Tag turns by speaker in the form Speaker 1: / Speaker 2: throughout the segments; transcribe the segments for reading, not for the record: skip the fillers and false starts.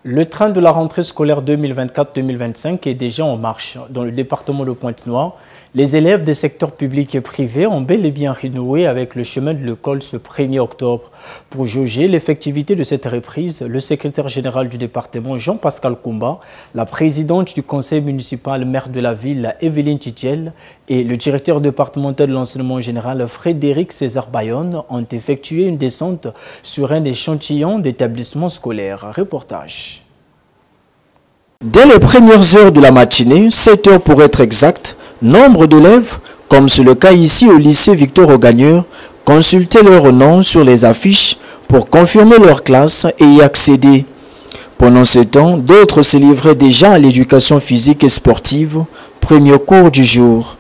Speaker 1: Le train de la rentrée scolaire 2024-2025 est déjà en marche. Dans le département de Pointe-Noire, les élèves des secteurs publics et privés ont bel et bien renoué avec le chemin de l'école ce 1er octobre. Pour jauger l'effectivité de cette reprise, le secrétaire général du département, Jean-Pascal Koumba, la présidente du conseil municipal, maire de la ville, Evelyne Titiel, et le directeur départemental de l'enseignement général, Frédéric César Bayonne, ont effectué une descente sur un échantillon d'établissements scolaires. Reportage.
Speaker 2: Dès les premières heures de la matinée, 7 heures pour être exact, nombre d'élèves, comme c'est le cas ici au lycée Victor Augagneur, consultaient leur nom sur les affiches pour confirmer leur classe et y accéder. Pendant ce temps, d'autres se livraient déjà à l'éducation physique et sportive, premier cours du jour.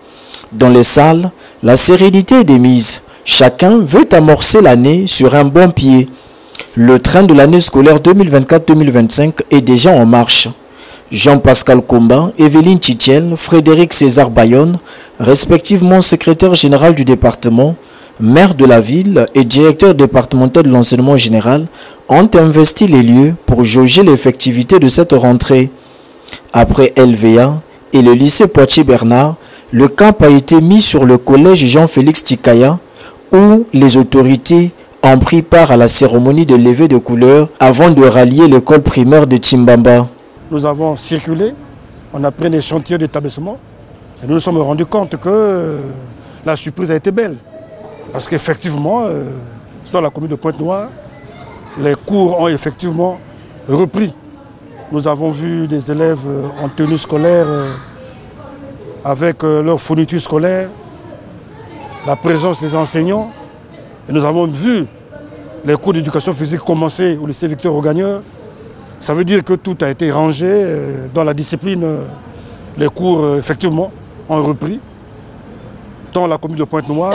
Speaker 2: Dans les salles, la sérénité est démise. Chacun veut amorcer l'année sur un bon pied. Le train de l'année scolaire 2024-2025 est déjà en marche. Jean-Pascal Koumba, Evelyne Titiel, Frédéric César Bayonne, respectivement secrétaire général du département, maire de la ville et directeur départemental de l'enseignement général, ont investi les lieux pour jauger l'effectivité de cette rentrée. Après LVA et le lycée Poitiers-Bernard, le camp a été mis sur le collège Jean-Félix Tikaya, où les autorités ont pris part à la cérémonie de levée de couleurs avant de rallier l'école primaire de Timbamba.
Speaker 3: Nous avons circulé, on a pris un échantillon d'établissement et nous nous sommes rendus compte que la surprise a été belle. Parce qu'effectivement, dans la commune de Pointe-Noire, les cours ont effectivement repris. Nous avons vu des élèves en tenue scolaire avec leur fourniture scolaire, la présence des enseignants. Et nous avons vu les cours d'éducation physique commencer au lycée Victor Augagneur. Ça veut dire que tout a été rangé dans la discipline. Les cours, effectivement, ont repris dans la commune de Pointe-Noire.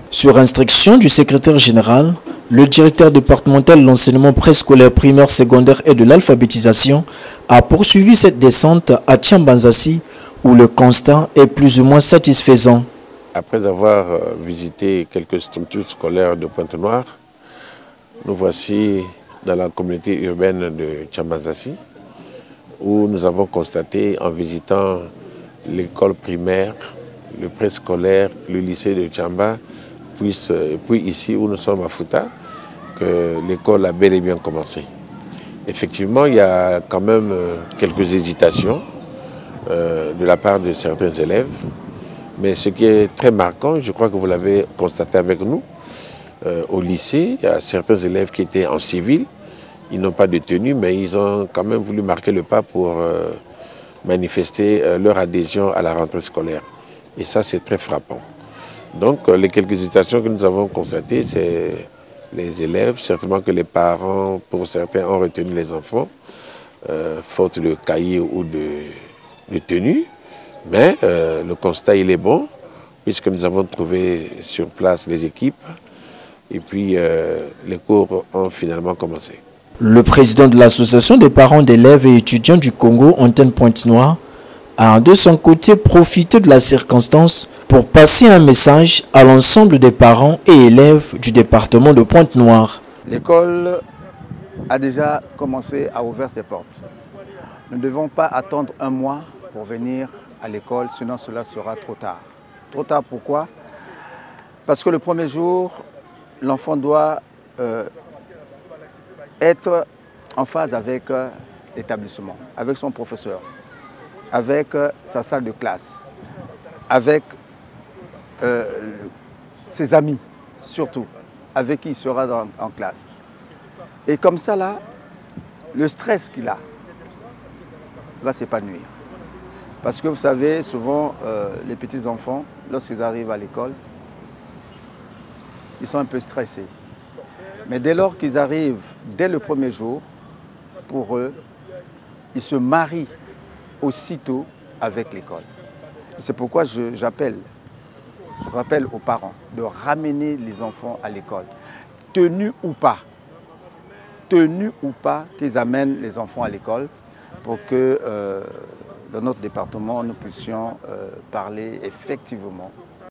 Speaker 2: Sur instruction du secrétaire général, le directeur départemental de l'enseignement préscolaire primaire, secondaire et de l'alphabétisation a poursuivi cette descente à Tiambanzassi, où le constat est plus ou moins satisfaisant.
Speaker 4: Après avoir visité quelques structures scolaires de Pointe-Noire, nous voici dans la communauté urbaine de Tiambanzassi, où nous avons constaté en visitant l'école primaire, le préscolaire, le lycée de Tiamba, puis ici où nous sommes à Fouta, que l'école a bel et bien commencé. Effectivement, il y a quand même quelques hésitations de la part de certains élèves, mais ce qui est très marquant, je crois que vous l'avez constaté avec nous, au lycée, il y a certains élèves qui étaient en civil, ils n'ont pas de tenue, mais ils ont quand même voulu marquer le pas pour manifester leur adhésion à la rentrée scolaire. Et ça, c'est très frappant. Donc, les quelques hésitations que nous avons constatées, c'est les élèves, certainement que les parents, pour certains, ont retenu les enfants, faute de cahiers ou de tenue. Mais le constat, il est bon, puisque nous avons trouvé sur place les équipes, et puis les cours ont finalement commencé.
Speaker 2: Le président de l'association des parents d'élèves et étudiants du Congo, Antenne Pointe-Noire, a de son côté profité de la circonstance pour passer un message à l'ensemble des parents et élèves du département de Pointe-Noire.
Speaker 5: L'école a déjà commencé à ouvrir ses portes. Nous ne devons pas attendre un mois pour venir à l'école, sinon cela sera trop tard. Trop tard pourquoi? Parce que le premier jour, l'enfant doit être en phase avec l'établissement, avec son professeur, avec sa salle de classe, avec ses amis, surtout, avec qui il sera en classe. Et comme ça, là, le stress qu'il a va s'épanouir. Parce que vous savez, souvent, les petits-enfants, lorsqu'ils arrivent à l'école, ils sont un peu stressés. Mais dès lors qu'ils arrivent, dès le premier jour, pour eux, ils se marient aussitôt avec l'école. C'est pourquoi je rappelle aux parents de ramener les enfants à l'école. Tenus ou pas, qu'ils amènent les enfants à l'école pour que dans notre département, nous puissions parler effectivement